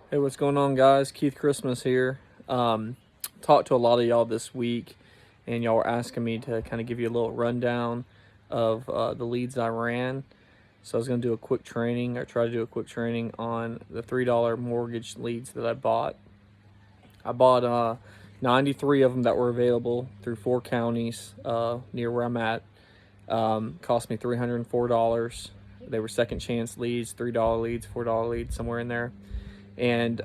Hey, what's going on, guys? Keith Christmas here. Talked to a lot of y'all this week, and y'all were asking me to kind of give you a little rundown of the leads I ran. So I was going to do a quick training, or try to do a quick training on the $3 mortgage leads that I bought. I bought 93 of them that were available through 4 counties near where I'm at. Cost me $304. They were second chance leads, $3 leads, $4 leads, somewhere in there. And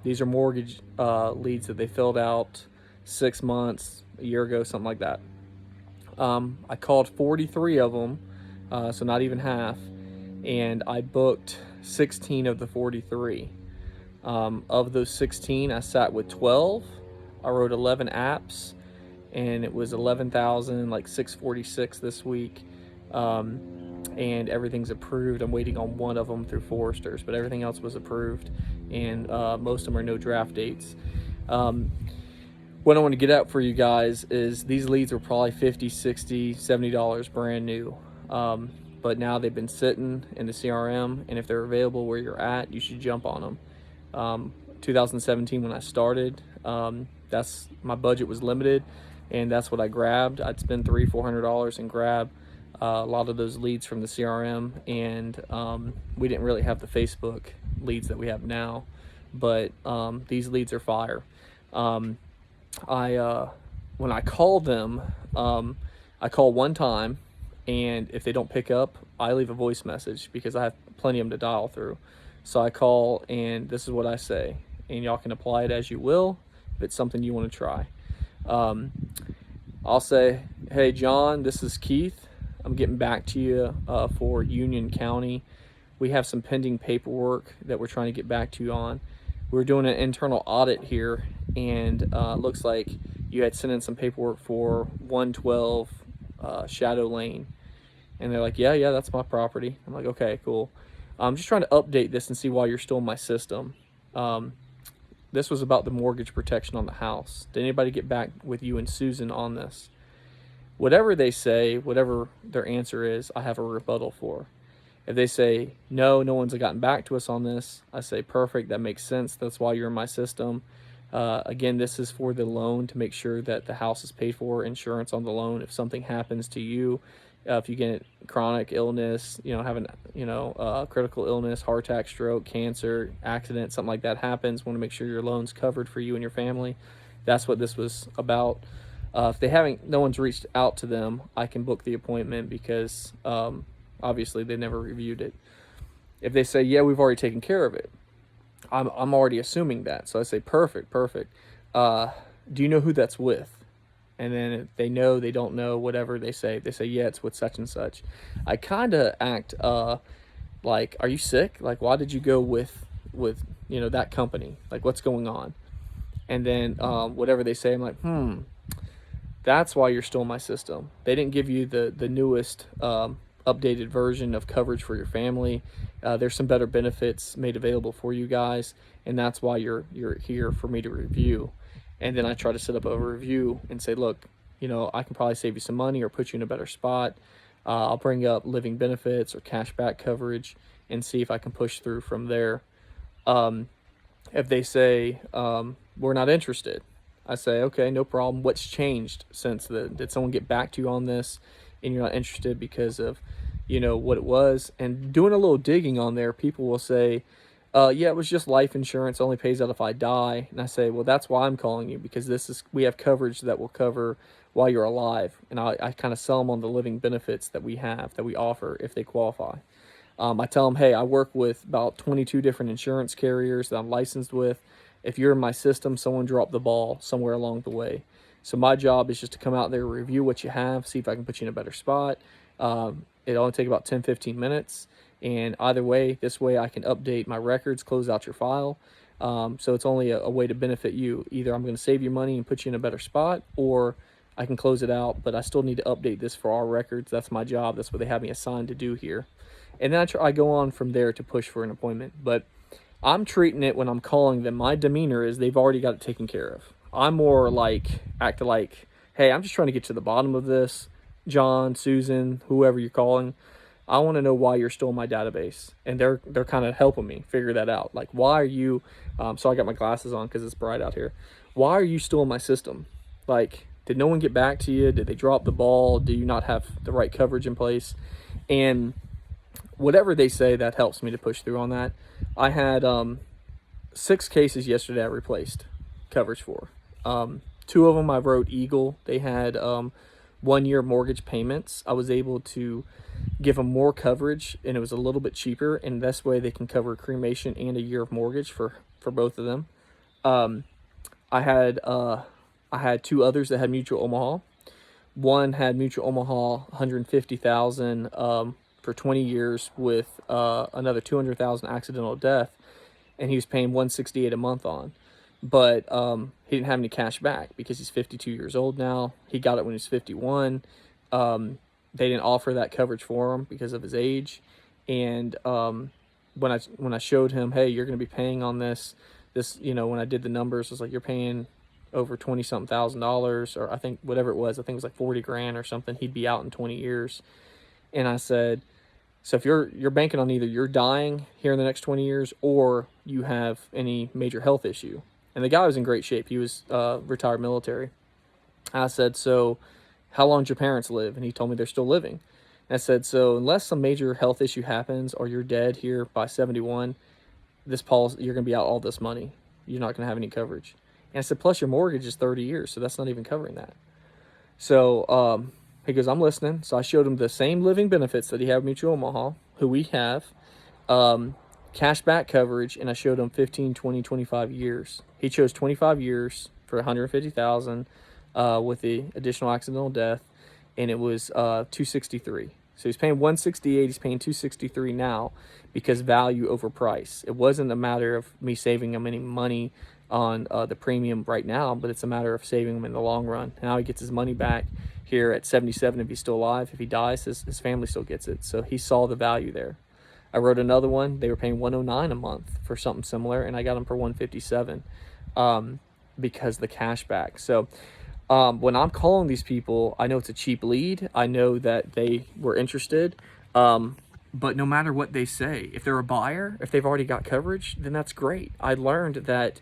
these are mortgage leads that they filled out 6 months, a year ago, something like that. I called 43 of them, so not even half, and I booked 16 of the 43. Of those 16, I sat with 12. I wrote 11 apps, and it was 11,000, like 646 this week. And everything's approved. I'm waiting on one of them through Foresters, but everything else was approved, and most of them are no draft dates. What I want to get out for you guys is these leads were probably $50, $60, $70 brand new. But now they've been sitting in the CRM, and if they're available where you're at, you should jump on them. 2017, when I started, that's my budget was limited, and that's what I grabbed. I'd spend $300-$400 and grab a lot of those leads from the CRM, and we didn't really have the Facebook leads that we have now, but these leads are fire. When I call them, I call one time, and if they don't pick up, I leave a voice message because I have plenty of them to dial through. So I call, and this is what I say, and y'all can apply it as you will if it's something you want to try. I'll say, "Hey John, this is Keith. I'm getting back to you for Union County. We have some pending paperwork that we're trying to get back to you on. We're doing an internal audit here, and looks like you had sent in some paperwork for 112 Shadow Lane." And they're like, yeah, that's my property. I'm like, okay, cool. I'm just trying to update this and see why you're still in my system. This was about the mortgage protection on the house. Did anybody get back with you and Susan on this? Whatever they say, whatever their answer is, I have a rebuttal for. If they say, no one's gotten back to us on this, I say, perfect, that makes sense. That's why you're in my system. Again, this is for the loan to make sure that the house is paid for, insurance on the loan. If something happens to you, if you get chronic illness, having, critical illness, heart attack, stroke, cancer, accident, something like that happens, want to make sure your loan's covered for you and your family. That's what this was about. If no one's reached out to them, I can book the appointment because obviously they never reviewed it. If they say, yeah, we've already taken care of it, I'm already assuming that. So I say, perfect. Do you know who that's with? And then if they know, they don't know, whatever they say, yeah, it's with such and such. I kind of act like, are you sick? Like, why did you go with that company? Like, what's going on? And then whatever they say, I'm like, that's why you're still in my system. They didn't give you the newest updated version of coverage for your family. There's some better benefits made available for you guys, and that's why you're here for me to review. And then I try to set up a review and say, look, I can probably save you some money or put you in a better spot. I'll bring up living benefits or cashback coverage and see if I can push through from there. If they say, we're not interested, I say, okay, no problem. What's changed since then? Did someone get back to you on this and you're not interested because of, what it was? And doing a little digging on there, people will say, yeah, it was just life insurance, only pays out if I die. And I say, well, that's why I'm calling you, because we have coverage that will cover while you're alive. And I kind of sell them on the living benefits that we have, that we offer if they qualify. I tell them, hey, I work with about 22 different insurance carriers that I'm licensed with. If you're in my system, someone dropped the ball somewhere along the way. So my job is just to come out there, review what you have, see if I can put you in a better spot. It only take about 10-15 minutes. And either way, this way I can update my records, close out your file. So it's only a way to benefit you. Either I'm going to save you money and put you in a better spot, or I can close it out, but I still need to update this for our records. That's my job. That's what they have me assigned to do here. And then I go on from there to push for an appointment. But I'm treating it, when I'm calling them, my demeanor is they've already got it taken care of. I'm more like, act like, hey, I'm just trying to get to the bottom of this. John, Susan, whoever you're calling. I want to know why you're still in my database. And they're kind of helping me figure that out. Like, why are you, so I got my glasses on because it's bright out here. Why are you still in my system? Like, did no one get back to you? Did they drop the ball? Do you not have the right coverage in place? And whatever they say, that helps me to push through on that. I had 6 cases yesterday I replaced coverage for. 2 of them I wrote Eagle. They had 1-year mortgage payments. I was able to give them more coverage, and it was a little bit cheaper, and this way they can cover cremation and a year of mortgage for both of them. I had 2 others that had Mutual Omaha. One had Mutual Omaha 150,000 for 20 years with another 200,000 accidental death, and he was paying 168 a month on. But he didn't have any cash back because he's 52 years old now. He got it when he was 51. They didn't offer that coverage for him because of his age. And when I showed him, hey, you're going to be paying on this, when I did the numbers, it was like, you're paying over 20 something thousand dollars, or I think whatever it was, I think it was like 40 grand or something. He'd be out in 20 years. And I said, so if you're banking on either you're dying here in the next 20 years or you have any major health issue. And the guy was in great shape. He was retired military. I said, so how long did your parents live? And he told me they're still living. And I said, so unless some major health issue happens or you're dead here by 71, this policy, you're going to be out all this money. You're not going to have any coverage. And I said, plus your mortgage is 30 years, so that's not even covering that. So he goes, I'm listening. So I showed him the same living benefits that he had with Mutual Omaha, who we have, cash back coverage, and I showed him 15, 20, 25 years. He chose 25 years for 150,000 with the additional accidental death, and it was 263. So he's paying 168. He's paying 263 now because value over price. It wasn't a matter of me saving him any money on the premium right now, but it's a matter of saving him in the long run. Now he gets his money back here at 77 if he's still alive. If he dies, his family still gets it. So he saw the value there. I wrote another one. They were paying 109 a month for something similar, and I got them for 157 because the cash back. So when I'm calling these people, I know it's a cheap lead. I know that they were interested. But no matter what they say, if they're a buyer, if they've already got coverage, then that's great. I learned that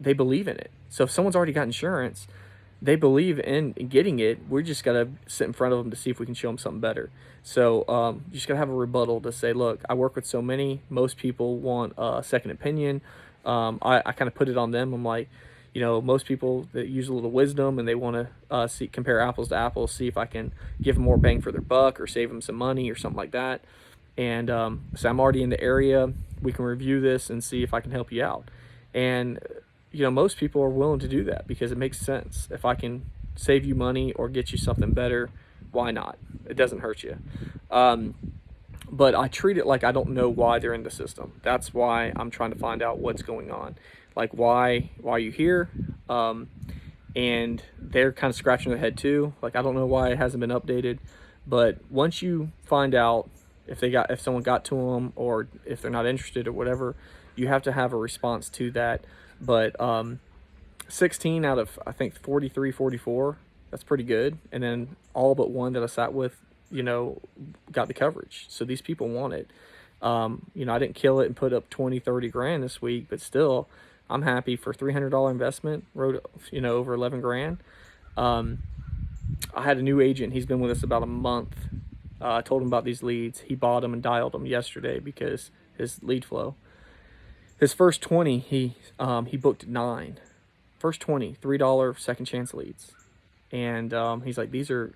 they believe in it. So if someone's already got insurance, they believe in getting it. We just got to sit in front of them to see if we can show them something better. So you just got to have a rebuttal to say, look, I work with so many. Most people want a second opinion. I kind of put it on them. I'm like, most people that use a little wisdom and they want to compare apples to apples, see if I can give them more bang for their buck or save them some money or something like that. And so I'm already in the area. We can review this and see if I can help you out. And most people are willing to do that because it makes sense. If I can save you money or get you something better, why not? It doesn't hurt you. But I treat it like I don't know why they're in the system. That's why I'm trying to find out what's going on. Like, why are you here? And they're kind of scratching their head too. Like, I don't know why it hasn't been updated. But once you find out if someone got to them or if they're not interested or whatever, you have to have a response to that. But 16 out of, I think, 43, 44, that's pretty good. And then all but one that I sat with, got the coverage. So these people want it. I didn't kill it and put up 20, 30 grand this week, but still, I'm happy for $300 investment, wrote, over 11 grand. I had a new agent. He's been with us about a month. I told him about these leads. He bought them and dialed them yesterday because his lead flow. His first 20, he booked 9. First 20, $3 second chance leads. And he's like, these are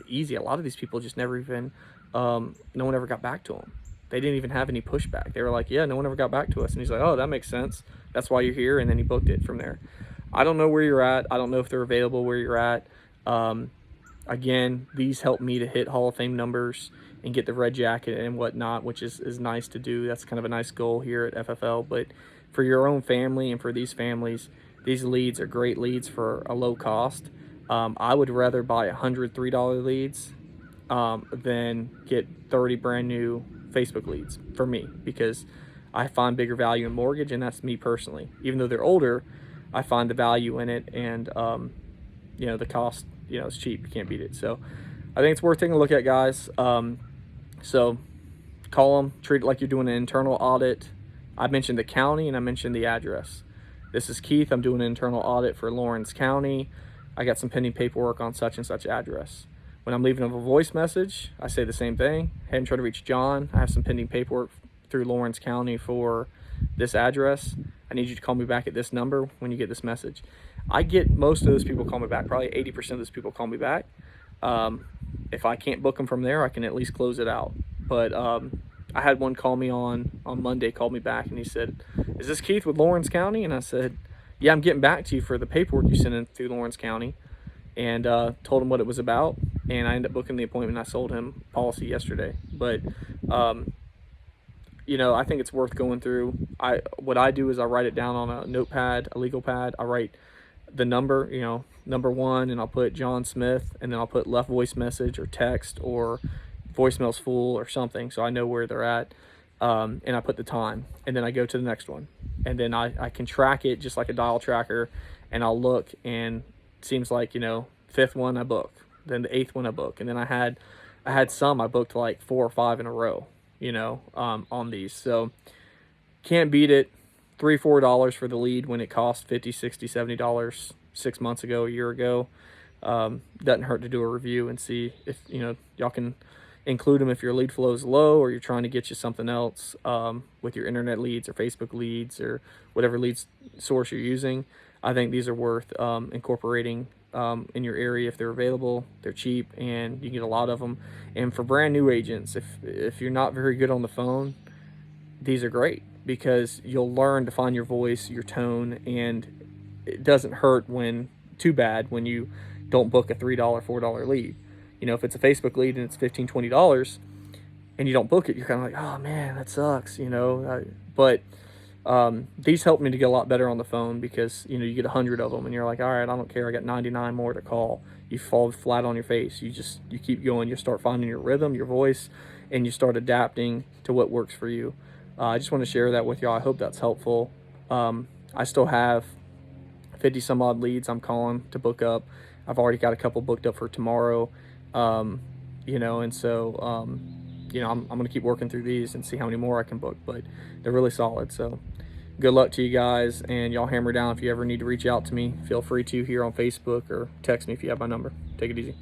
easy. A lot of these people just never even, no one ever got back to him. They didn't even have any pushback. They were like, yeah, no one ever got back to us. And he's like, oh, that makes sense. That's why you're here. And then he booked it from there. I don't know where you're at. I don't know if they're available where you're at. Again, these help me to hit Hall of Fame numbers and get the red jacket and whatnot, which is nice to do. That's kind of a nice goal here at FFL. But for your own family and for these families, these leads are great leads for a low cost. I would rather buy 100 $3 leads than get 30 brand new Facebook leads for me, because I find bigger value in mortgage, and that's me personally. Even though they're older, I find the value in it, and the cost, it's cheap. You can't beat it. So I think it's worth taking a look at, guys. So call them, treat it like you're doing an internal audit. I mentioned the county and I mentioned the address. This is Keith. I'm doing an internal audit for Lawrence County. I got some pending paperwork on such and such address. When I'm leaving a voice message, I say the same thing. Hey, I'm trying to reach John. I have some pending paperwork through Lawrence County for this address. I need you to call me back at this number when you get this message. I get most of those people call me back. Probably 80% of those people call me back. If I can't book them from there, I can at least close it out. But I had one call me on Monday, called me back, and he said, "Is this Keith with Lawrence County?" And I said, "Yeah, I'm getting back to you for the paperwork you sent in through Lawrence County." And told him what it was about, and I ended up booking the appointment. I sold him policy yesterday. But you know, I think it's worth going through. What I do is I write it down on a notepad, a legal pad. I write the number, you know, number 1, and I'll put John Smith, and then I'll put left voice message or text or voicemail's full or something, so I know where they're at. And I put the time, and then I go to the next one, and then I can track it just like a dial tracker, and I'll look, and it seems like, you know, 5th one I book, then the 8th one I book, and then I had some I booked like 4 or 5 in a row, you know, on these. So can't beat it. $3-4 for the lead when it cost $50, $60, $70 6 months ago, a year ago. Doesn't hurt to do a review and see if, you know, y'all can include them if your lead flow is low or you're trying to get you something else with your internet leads or Facebook leads or whatever leads source you're using. I think these are worth incorporating in your area if they're available. They're cheap and you get a lot of them. And for brand new agents, if you're not very good on the phone, these are great because you'll learn to find your voice, your tone, and it doesn't hurt too bad when you don't book a $3, $4 lead. You know, if it's a Facebook lead and it's $15, $20 and you don't book it, you're kind of like, oh man, that sucks, you know. But these help me to get a lot better on the phone because, you know, you get 100 of them and you're like, all right, I don't care. I got 99 more to call. You fall flat on your face. You keep going. You start finding your rhythm, your voice, and you start adapting to what works for you. I just want to share that with y'all. I hope that's helpful. I still have 50 some odd leads I'm calling to book up. I've already got a couple booked up for tomorrow. You know, and so, you know, I'm going to keep working through these and see how many more I can book, but they're really solid. So good luck to you guys, and y'all hammer down if you ever need to reach out to me. Feel free to here on Facebook or text me if you have my number. Take it easy.